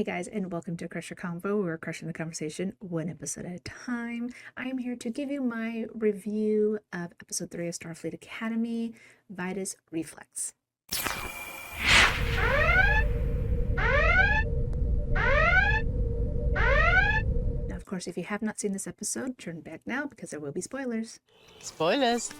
Hey guys, and welcome to Crush Your Convo. We're crushing the conversation one episode at a time. I'm here to give you my review of episode 3 of Starfleet Academy, Vitus Reflux. Now, of course, if you have not seen this episode, turn back now because there will be spoilers. Spoilers.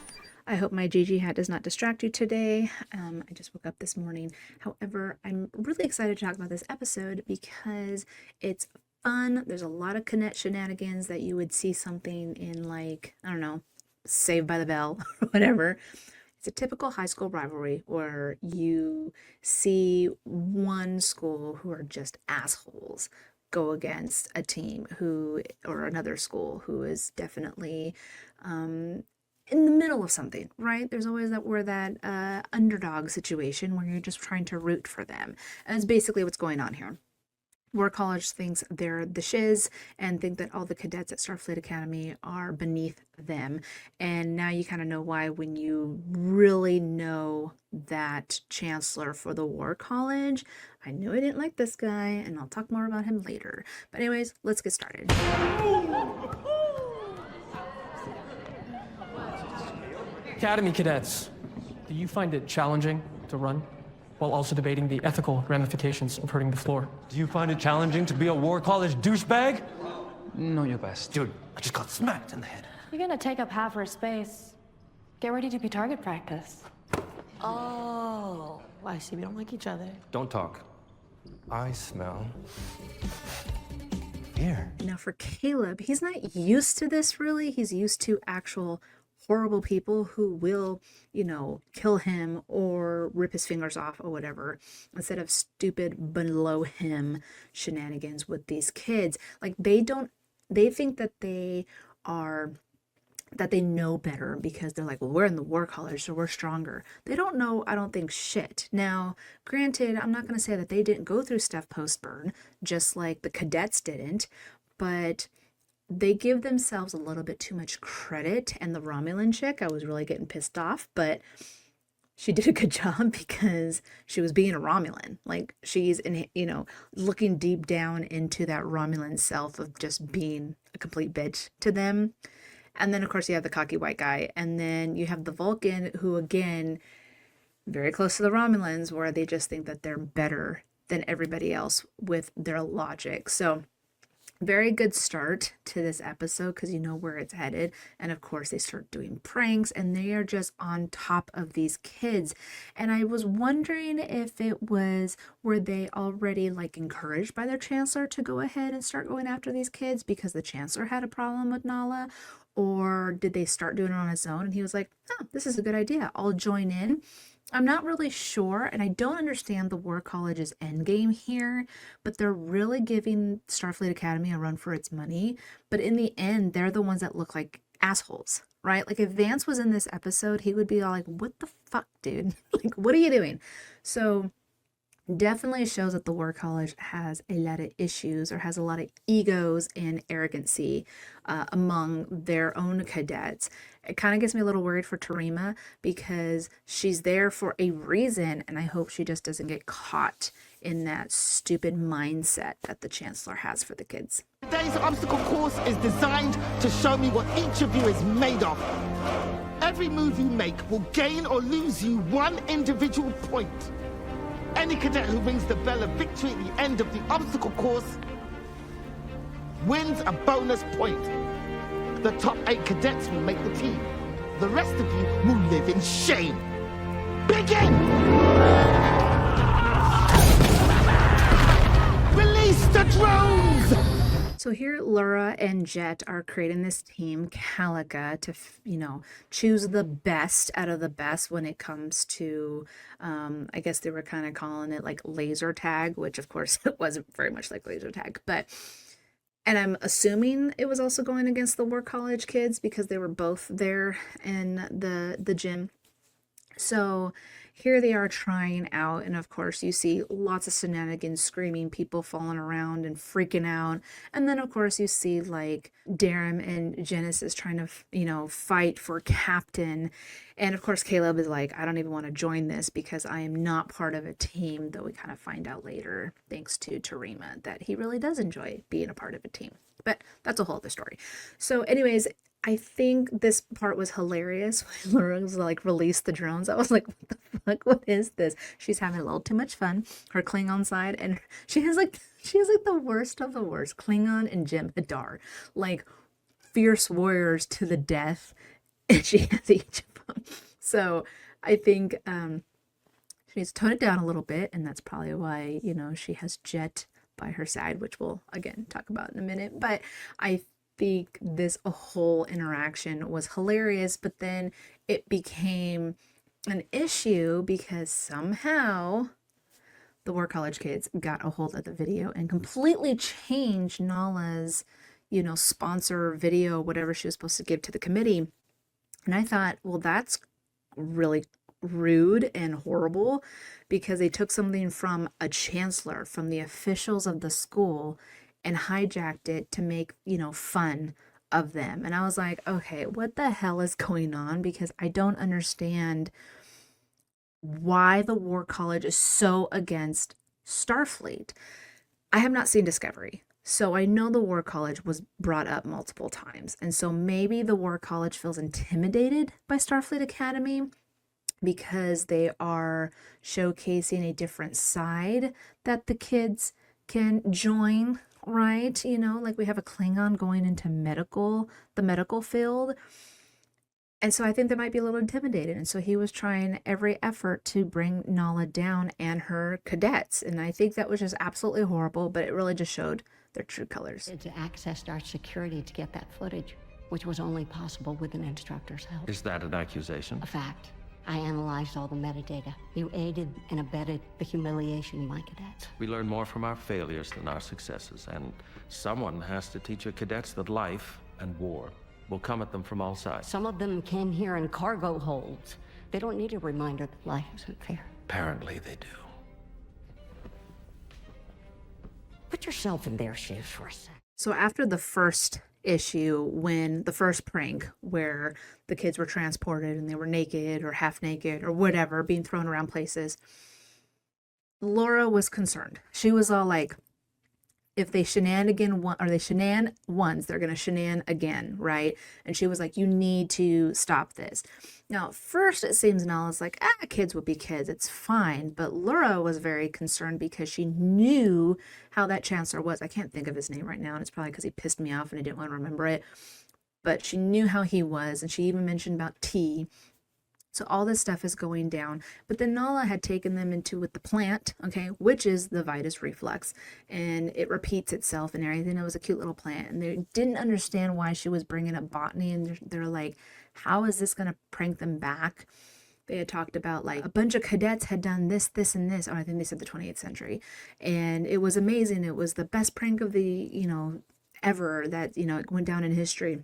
I hope my Gigi hat does not distract you today. I just woke up this morning. However, I'm really excited to talk about this episode because it's fun. There's a lot of cadet shenanigans that you would see something in, like, I don't know, Saved by the Bell or whatever. It's a typical high school rivalry where you see one school who are just assholes go against a team who, or another school who is definitely in the middle of something, right? There's always that underdog situation where you're just trying to root for them. And that's basically what's going on here. War College thinks they're the shiz and think that all the cadets at Starfleet Academy are beneath them. And now you kind of know why when you really know that chancellor for the War College. I knew I didn't like this guy, and I'll talk more about him later. But anyways, let's get started. Academy cadets, do you find it challenging to run while also debating the ethical ramifications of hurting the floor? Do you find it challenging to be a War College douchebag? Know your best. Dude, I just got smacked in the head. You're gonna take up half her space. Get ready to be target practice. Oh, I see. We don't like each other. Don't talk. I smell fear. Now for Caleb, he's not used to this really. He's used to actual horrible people who will, kill him or rip his fingers off or whatever, instead of stupid below him shenanigans with these kids. Like they think that they know better because they're like, well, we're in the War College, so we're stronger. They don't know, I don't think, shit. Now, granted, I'm not going to say that they didn't go through stuff post-burn, just like the cadets didn't, but they give themselves a little bit too much credit. And the Romulan chick, I was really getting pissed off, but she did a good job because she was being a Romulan. Like she's looking deep down into that Romulan self of just being a complete bitch to them. And then of course you have the cocky white guy, and then you have the Vulcan who, again, very close to the Romulans, where they just think that they're better than everybody else with their logic. So very good start to this episode because you know where it's headed. And of course they start doing pranks and they are just on top of these kids. And I was wondering if were they already like encouraged by their chancellor to go ahead and start going after these kids because the chancellor had a problem with Nala, or did they start doing it on his own and he was like, oh, this is a good idea, I'll join in. I'm not really sure, and I don't understand the War College's endgame here, but they're really giving Starfleet Academy a run for its money. But in the end, they're the ones that look like assholes, right? Like if Vance was in this episode, he would be all like, what the fuck, dude? Like, what are you doing? So definitely shows that the War College has a lot of issues, or has a lot of egos and arrogancy among their own cadets. It kind of gets me a little worried for Tarima because she's there for a reason, and I hope she just doesn't get caught in that stupid mindset that the chancellor has for the kids. Today's obstacle course is designed to show me what each of you is made of. Every move you make will gain or lose you one individual point. Any cadet who rings the bell of victory at the end of the obstacle course wins a bonus point. The top 8 cadets will make the team. The rest of you will live in shame. Begin! Release the drones! So here Laura and Jet are creating this team, Calica, to, choose the best out of the best when it comes to, I guess they were kind of calling it like laser tag, which of course it wasn't very much like laser tag, and I'm assuming it was also going against the War College kids because they were both there in the gym. So here they are trying out, and of course you see lots of shenanigans, screaming, people falling around and freaking out. And then of course you see like Darren and Genesis trying to, fight for captain. And of course Caleb is like, I don't even want to join this because I am not part of a team, though we kind of find out later, thanks to Tarima, that he really does enjoy being a part of a team. But that's a whole other story. So anyways, I think this part was hilarious when Laura was like, release the drones. I was like, what the fuck? What is this? She's having a little too much fun. Her Klingon side, and she has like the worst of the worst. Klingon and Jem'Hadar, like fierce warriors to the death, and she has each of them. So I think she needs to tone it down a little bit, and that's probably why, she has Jet by her side, which we'll again talk about in a minute. But I think this whole interaction was hilarious, but then it became an issue because somehow the War College kids got a hold of the video and completely changed Nala's, sponsor video, whatever she was supposed to give to the committee. And I thought, well, that's really rude and horrible, because they took something from a chancellor, from the officials of the school, and hijacked it to make, fun of them. And I was like, okay, what the hell is going on? Because I don't understand why the War College is so against Starfleet. I have not seen Discovery, so I know the War College was brought up multiple times. And so maybe the War College feels intimidated by Starfleet Academy because they are showcasing a different side that the kids can join, right? Like we have a Klingon going into the medical field. And so I think they might be a little intimidated. And so he was trying every effort to bring Nala down and her cadets. And I think that was just absolutely horrible, but it really just showed their true colors. Kids accessed our security to get that footage, which was only possible with an instructor's help. Is that an accusation? A fact. I analyzed all the metadata. You aided and abetted the humiliation of my cadets. We learn more from our failures than our successes, and someone has to teach your cadets that life and war will come at them from all sides. Some of them came here in cargo holds. They don't need a reminder that life isn't fair. Apparently they do. Put yourself in their shoes for a sec. So after the first issue, when the first prank where the kids were transported and they were naked or half naked or whatever, being thrown around places, Laura was concerned. She was all like, if they shenanigan one, or they shenan once, they're going to shenan again, right? And she was like, you need to stop this. Now, at first it seems Nala's like, kids will be kids, it's fine. But Laura was very concerned because she knew how that chancellor was. I can't think of his name right now, and it's probably because he pissed me off and I didn't want to remember it. But she knew how he was, and she even mentioned about tea. So all this stuff is going down. But then Nala had taken them into with the plant, okay, which is the Vitus Reflux. And it repeats itself and everything. It was a cute little plant. And they didn't understand why she was bringing up botany. And they're like, how is this going to prank them back? They had talked about like a bunch of cadets had done this, this, and this. Oh, I think they said the 28th century. And it was amazing. It was the best prank of the, ever that, it went down in history.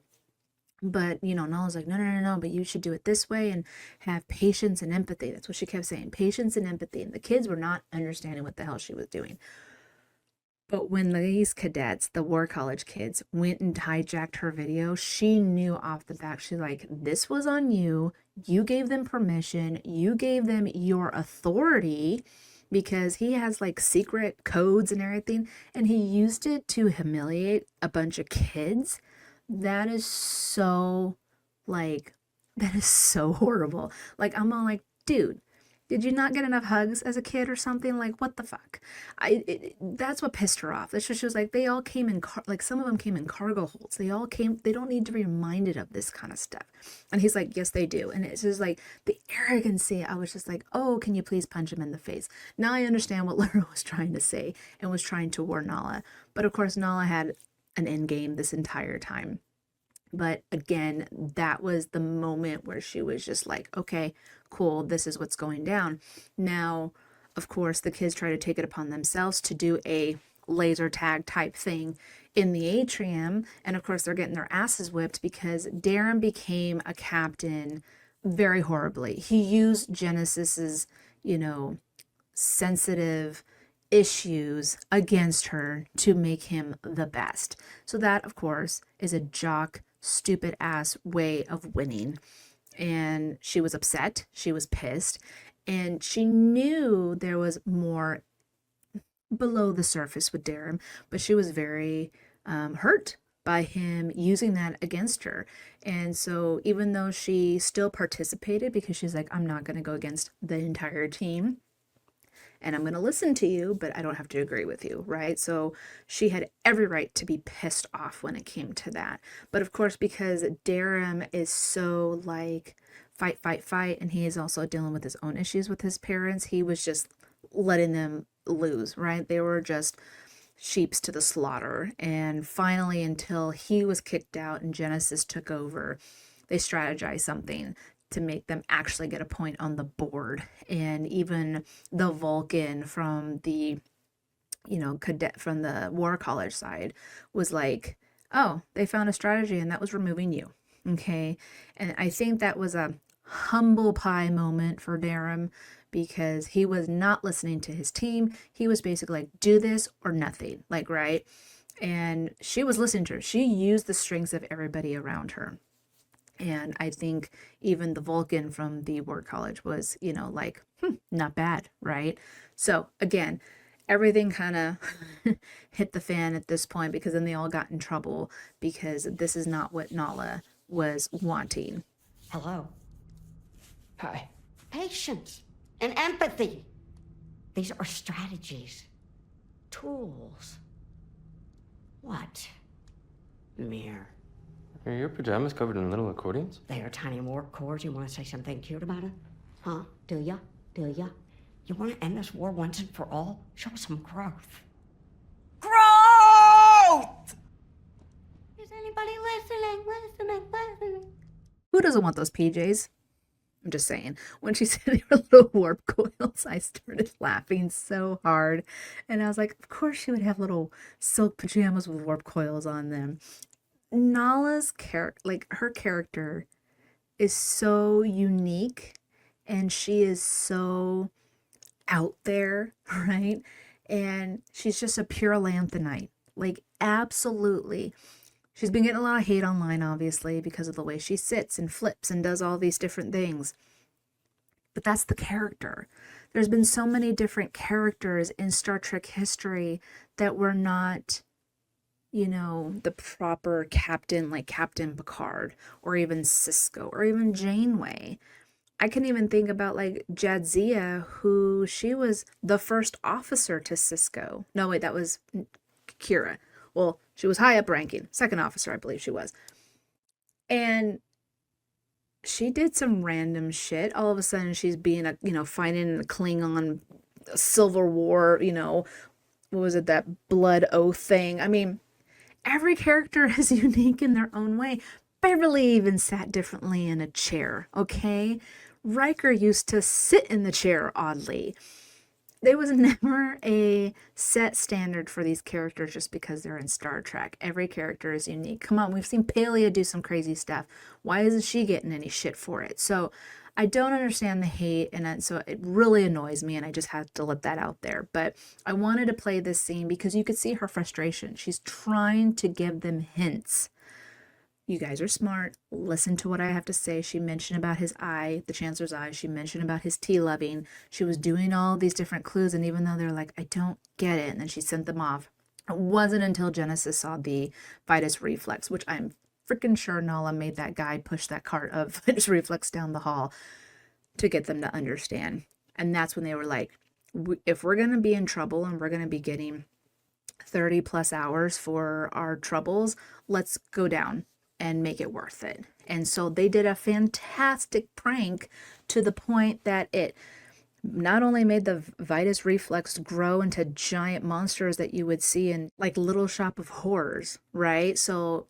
But, Nala's like, no, but you should do it this way and have patience and empathy. That's what she kept saying, patience and empathy. And the kids were not understanding what the hell she was doing. But when these cadets, the War College kids, went and hijacked her video, she knew off the bat, she's like, this was on you. You gave them permission. You gave them your authority, because he has like secret codes and everything. And he used it to humiliate a bunch of kids. That is so horrible. Like, I'm all like, dude, did you not get enough hugs as a kid or something? Like, what the fuck? That's what pissed her off. She was like, they all came in, some of them came in cargo holds. They don't need to be reminded of this kind of stuff. And he's like, yes, they do. And it's just like the arrogancy. I was just like, oh, can you please punch him in the face? Now I understand what Laura was trying to say and was trying to warn Nala. But of course, Nala had an end game this entire time. But again, that was the moment where she was just like, okay, cool, this is what's going down. Now, of course, the kids try to take it upon themselves to do a laser tag type thing in the atrium. And of course, they're getting their asses whipped because Darren became a captain very horribly. He used Genesis's you know, sensitive issues against her to make him the best. So that, of course, is a jock, stupid ass way of winning. And she was upset, she was pissed, and she knew there was more below the surface with Darren, but she was very hurt by him using that against her. And so even though she still participated, because she's like, I'm not going to go against the entire team, and I'm going to listen to you, but I don't have to agree with you, right? So she had every right to be pissed off when it came to that. But of course, because Darren is so like fight, fight, fight, and he is also dealing with his own issues with his parents, he was just letting them lose, right? They were just sheeps to the slaughter. And finally, until he was kicked out and Genesis took over, they strategized something to make them actually get a point on the board. And even the Vulcan from the, you know, cadet from the War College side was like, oh, they found a strategy, and that was removing you. Okay. And I think that was a humble pie moment for Darren, because he was not listening to his team. He was basically like, do this or nothing, like, right? And she was listening to her. She used the strengths of everybody around her. And I think even the Vulcan from the War College was, you know, like, not bad, right? So again, everything kind of hit the fan at this point, because then they all got in trouble, because this is not what Nala was wanting. Hello. Hi. Patience and empathy. These are strategies, tools. What? Mere. Are your pajamas covered in little accordions? They are tiny warp cores. You want to say something cute about it? Huh? Do ya? Do ya? You want to end this war once and for all? Show some growth. Growth! Is anybody listening? Who doesn't want those PJs? I'm just saying. When she said they were little warp coils, I started laughing so hard. And I was like, of course she would have little silk pajamas with warp coils on them. Nala's character, like, her character is so unique, and she is so out there, right? And she's just a pure lanthanite, like, absolutely. She's been getting a lot of hate online, obviously, because of the way she sits and flips and does all these different things. But that's the character. There's been so many different characters in Star Trek history that were not, you know, the proper captain, like Captain Picard, or even Sisko, or even Janeway. I can even think about like Jadzia, who she was the first officer to Sisko. No, wait, that was Kira. Well, she was high up ranking, second officer, I believe she was. And she did some random shit. All of a sudden, she's being a, you know, fighting a Klingon Civil War, you know, what was it, that blood oath thing? I mean, every character is unique in their own way. Beverly even sat differently in a chair, okay? Riker used to sit in the chair, oddly. There was never a set standard for these characters just because they're in Star Trek. Every character is unique. Come on, we've seen Palia do some crazy stuff. Why isn't she getting any shit for it? So I don't understand the hate, and so it really annoys me, and I just had to let that out there. But I wanted to play this scene because you could see her frustration. She's trying to give them hints. You guys are smart. Listen to what I have to say. She mentioned about his eye, the Chancellor's eye. She mentioned about his tea loving. She was doing all these different clues, and even though they're like, I don't get it, and then she sent them off. It wasn't until Genesis saw the Vitus Reflux, which I'm freaking sure Nala made that guy push that cart of Vitus Reflux down the hall to get them to understand. And that's when they were like, if we're going to be in trouble and we're going to be getting 30 plus hours for our troubles, let's go down and make it worth it. And so they did a fantastic prank to the point that it not only made the Vitus Reflux grow into giant monsters that you would see in like Little Shop of Horrors, right? So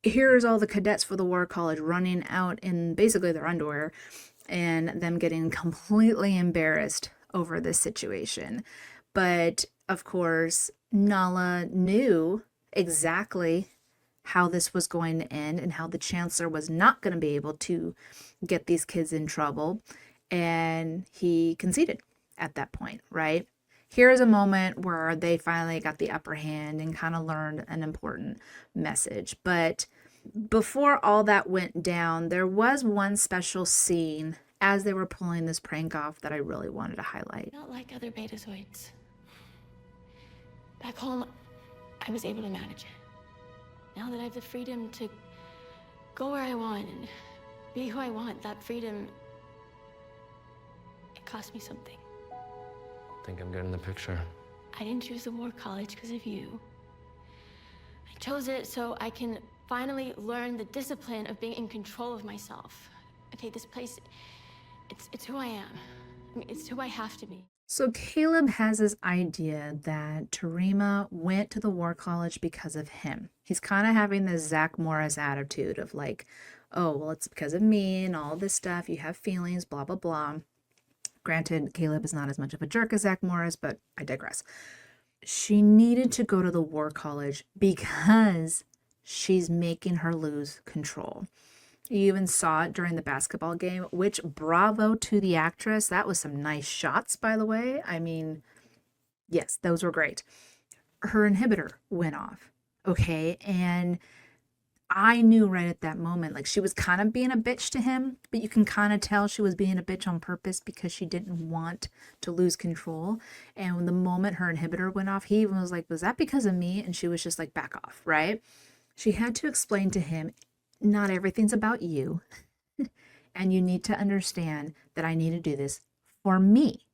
here's all the cadets for the War College running out in basically their underwear and them getting completely embarrassed over this situation. But of course, Nala knew exactly how this was going to end and how the Chancellor was not going to be able to get these kids in trouble. And he conceded. at that point, right? Here's a moment where they finally got the upper hand and kind of learned an important message. But before all that went down, there was one special scene as they were pulling this prank off that I really wanted to highlight. Not like other betazoids. Back home, I was able to manage it. Now that I have the freedom to go where I want and be who I want, that freedom, it cost me something. I think I'm getting the picture. I didn't choose the war college because of you. I chose it so I can finally learn the discipline of being in control of myself. Okay, this place, it's who I am. I mean, it's who I have to be. So Caleb has this idea that Tarima went to the war college because of him. He's kind of having this Zach Morris attitude of like, oh, well, it's because of me and all this stuff. You have feelings, blah, blah, blah. Granted, Caleb is not as much of a jerk as Zach Morris, but I digress. She needed to go to the war college because she's making her lose control. You even saw it during the basketball game, which bravo to the actress. That was some nice shots, by the way. I mean, yes, those were great. Her inhibitor went off, okay? And I knew right at that moment, like she was kind of being a bitch to him, but you can kind of tell she was being a bitch on purpose because she didn't want to lose control. And when the moment her inhibitor went off, he even was like, was that because of me? And she was just like, back off, right? She had to explain to him, not everything's about you. And you need to understand that I need to do this for me.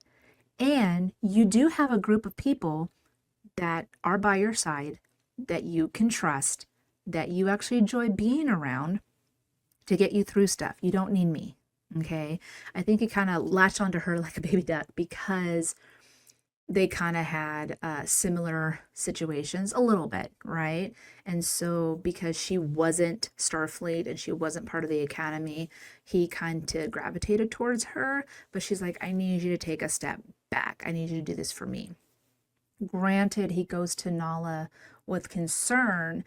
And you do have a group of people that are by your side that you can trust, that you actually enjoy being around to get you through stuff. You don't need me, okay? I think he kind of latched onto her like a baby duck because they kind of had similar situations a little bit, right? And so because she wasn't Starfleet and she wasn't part of the academy, he kind of gravitated towards her. But she's like, I need you to take a step back. I need you to do this for me. Granted, he goes to Nala with concern,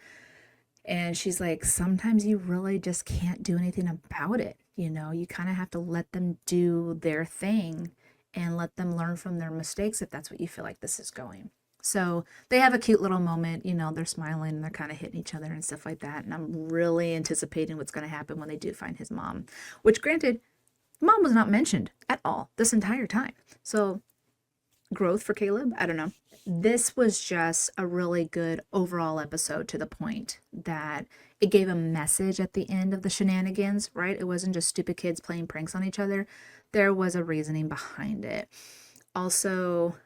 and she's like, sometimes you really just can't do anything about it. You know, you kind of have to let them do their thing and let them learn from their mistakes if that's what you feel like this is going. So they have a cute little moment, you know, they're smiling and they're kind of hitting each other and stuff like that. And I'm really anticipating what's going to happen when they do find his mom, which granted, mom was not mentioned at all this entire time. So growth for Caleb, I don't know. This was just a really good overall episode, to the point that it gave a message at the end of the shenanigans, right? It wasn't just stupid kids playing pranks on each other. There was a reasoning behind it. Also,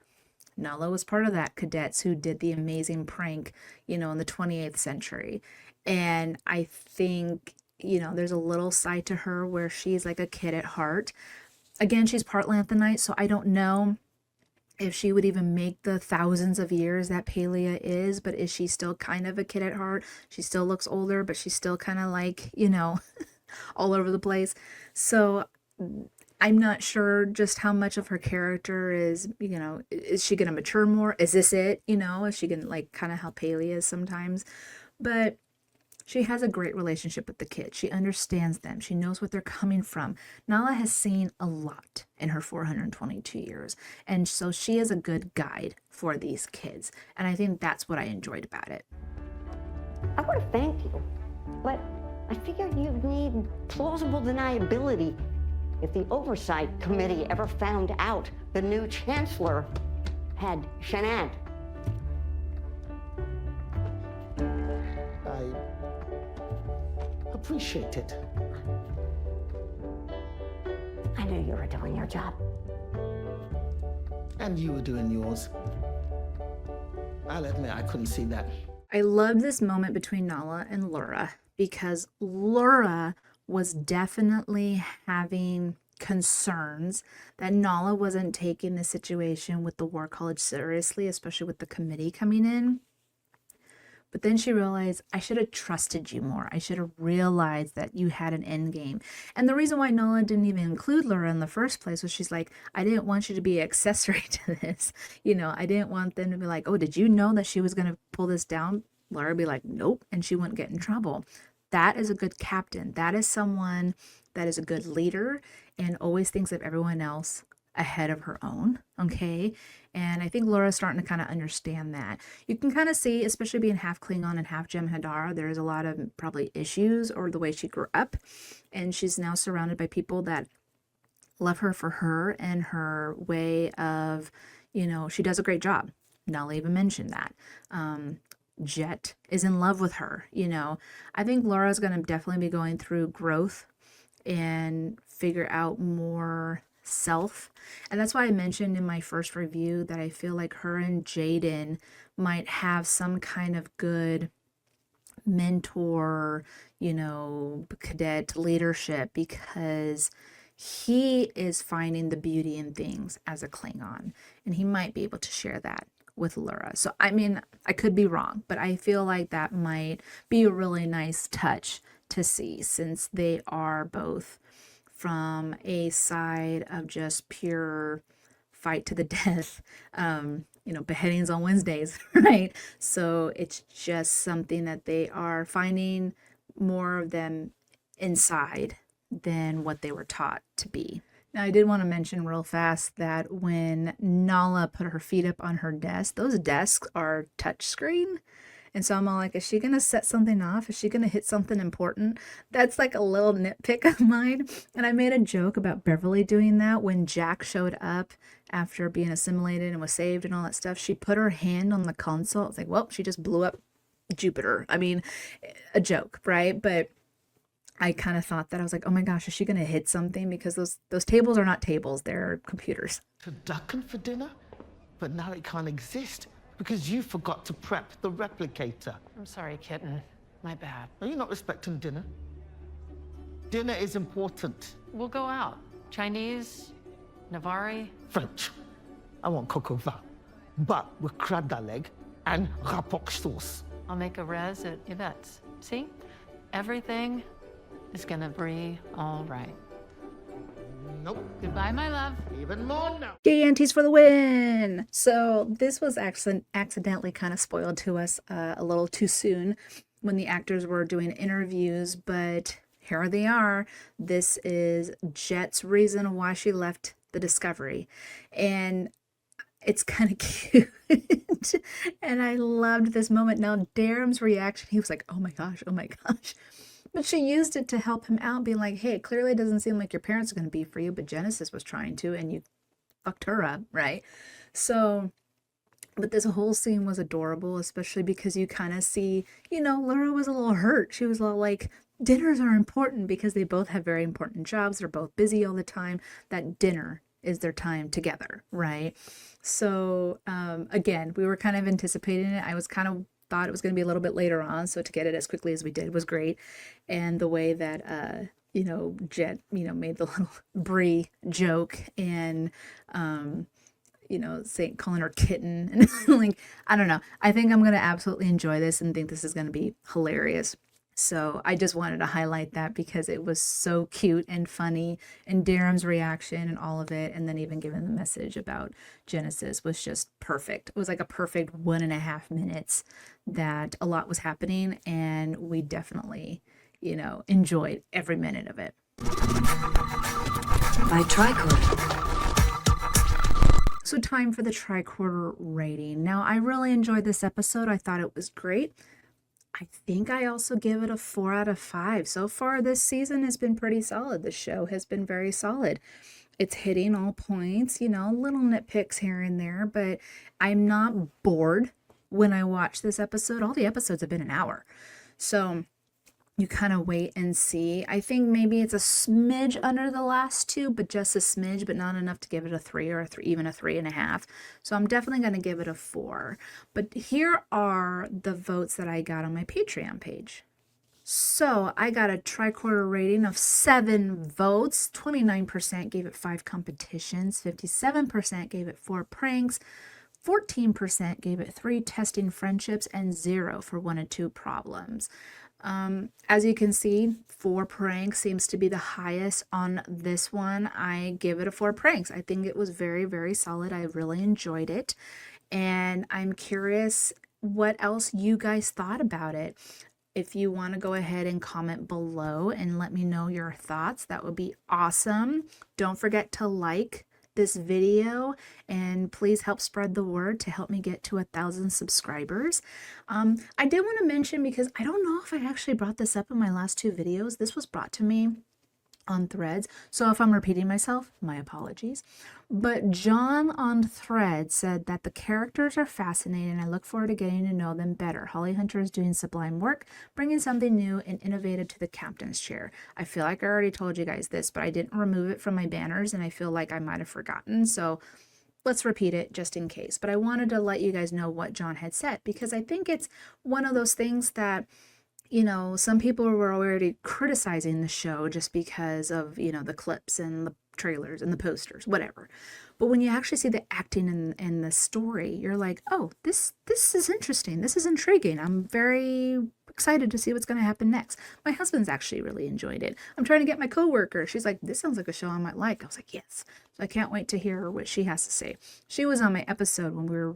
Nala was part of that cadets who did the amazing prank, you know, in the 28th century. And I think, you know, there's a little side to her where she's like a kid at heart. Again, she's part Lanthanite, so I don't know if she would even make the thousands of years that Palia is, but is she still kind of a kid at heart? She still looks older, but she's still kind of like, you know, all over the place. So I'm not sure just how much of her character is, you know, is she going to mature more? Is this it? You know, is she going to like kind of how Palia is sometimes? But she has a great relationship with the kids. She understands them. She knows what they're coming from. Nala has seen a lot in her 422 years. And so she is a good guide for these kids. And I think that's what I enjoyed about it. I want to thank you, but I figured you'd need plausible deniability if the oversight committee ever found out the new chancellor had shenanigans. I appreciate it. I knew you were doing your job. And you were doing yours. I'll admit I couldn't see that. I loved this moment between Nala and Laura because Laura was definitely having concerns that Nala wasn't taking the situation with the War College seriously, especially with the committee coming in. But then she realized, I should have trusted you more. I should have realized that you had an end game. And the reason why Nala didn't even include Laura in the first place was she's like, I didn't want you to be an accessory to this. You know, I didn't want them to be like, oh, did you know that she was going to pull this down? Laura would be like, nope, and she wouldn't get in trouble. That is a good captain. That is someone that is a good leader and always thinks of everyone else ahead of her own. Okay. And I think Laura's starting to kind of understand that. You can kind of see, especially being half Klingon and half Jem'Hadar, there's a lot of probably issues or the way she grew up. And she's now surrounded by people that love her for her and her way of, she does a great job. Nala even mentioned that. Jet is in love with her. I think Laura's going to definitely be going through growth and figure out more self. And that's why I mentioned in my first review that I feel like her and Jaden might have some kind of good mentor, cadet leadership, because he is finding the beauty in things as a Klingon, and he might be able to share that with Laura. So, I mean, I could be wrong, but I feel like that might be a really nice touch to see, since they are both from a side of just pure fight to the death, beheadings on Wednesdays, right? So it's just something that they are finding more of them inside than what they were taught to be. Now, I did want to mention real fast that when Nala put her feet up on her desk, those desks are touchscreen. And so I'm all like, is she going to set something off? Is she going to hit something important? That's like a little nitpick of mine. And I made a joke about Beverly doing that when Jack showed up after being assimilated and was saved and all that stuff. She put her hand on the console. It's like, well, she just blew up Jupiter. I mean, a joke, right? But I kind of thought that. I was like, oh my gosh, is she going to hit something? Because those tables are not tables. They're computers. To Duckin for dinner? But now it can't exist because you forgot to prep the replicator. I'm sorry, kitten. My bad. Are you not respecting dinner? Dinner is important. We'll go out. Chinese, Navari. French. I want coq au vin, but with crab leg and rapok sauce. I'll make a res at Yvette's. See? Everything is gonna be all right. Nope. Goodbye, my love. Even more now. Gay aunties for the win! So this was accidentally kind of spoiled to us a little too soon when the actors were doing interviews, but here they are. This is Jet's reason why she left the Discovery. And it's kind of cute. And I loved this moment. Now, Darum's reaction, he was like, oh my gosh, oh my gosh. But she used it to help him out, being like, hey, it clearly doesn't seem like your parents are going to be for you, but Genesis was trying to, and you fucked her up, right? So, but this whole scene was adorable, especially because you kind of see, Laura was a little hurt. She was a little like, dinners are important because they both have very important jobs. They're both busy all the time. That dinner is their time together, right? So, again, we were kind of anticipating it. I was kind of thought it was going to be a little bit later on, so to get it as quickly as we did was great. And the way that Jet made the little Brie joke and calling her kitten, and like, I don't know, I think I'm going to absolutely enjoy this and think this is going to be hilarious. So I just wanted to highlight that because it was so cute and funny, and Darum's reaction and all of it, and then even giving the message about Genesis was just perfect. It was like a perfect 1.5 minutes that a lot was happening, and we definitely, enjoyed every minute of it. By tricorder. So time for the tricorder rating. Now, I really enjoyed this episode. I thought it was great. I think I also give it a 4 out of 5. So far, this season has been pretty solid. The show has been very solid. It's hitting all points, little nitpicks here and there, but I'm not bored when I watch this episode. All the episodes have been an hour. So you kind of wait and see. I think maybe it's a smidge under the last two, but just a smidge, but not enough to give it a 3 or even a 3.5. So I'm definitely going to give it a 4. But here are the votes that I got on my Patreon page. So I got a tricorder rating of 7 votes. 29% gave it 5 competitions. 57% gave it 4 pranks. 14% gave it 3 testing friendships, and 0 for 1 and 2 problems. As you can see, 4 pranks seems to be the highest on this one. I give it a 4 pranks. I think it was very, very solid. I really enjoyed it. And I'm curious what else you guys thought about it. If you want to go ahead and comment below and let me know your thoughts, that would be awesome. Don't forget to like, this video, and please help spread the word to help me get to 1,000 subscribers. I did want to mention, because I don't know if I actually brought this up in my last 2 videos. This was brought to me on Threads, so if I'm repeating myself, my apologies. But John on Threads said that the characters are fascinating. I look forward to getting to know them better. Holly Hunter is doing sublime work, bringing something new and innovative to the captain's chair. I feel like I already told you guys this, but I didn't remove it from my banners, and I feel like I might have forgotten, so let's repeat it just in case. But I wanted to let you guys know what John had said, because I think it's one of those things that, you know, some people were already criticizing the show just because of, you know, the clips and the trailers and the posters, whatever. But when you actually see the acting and the story, you're like, oh, this is interesting. This is intriguing. I'm very excited to see what's going to happen next. My husband's actually really enjoyed it. I'm trying to get my coworker. She's like, this sounds like a show I might like. I was like, yes. So I can't wait to hear what she has to say. She was on my episode when we were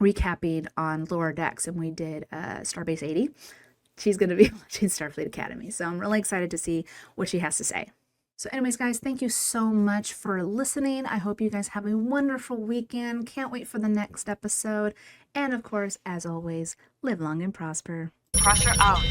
recapping on Lower Decks, and we did Starbase 80. She's going to be watching Starfleet Academy, so I'm really excited to see what she has to say. So anyways, guys, thank you so much for listening. I hope you guys have a wonderful weekend. Can't wait for the next episode. And of course, as always, live long and prosper. Pressure out.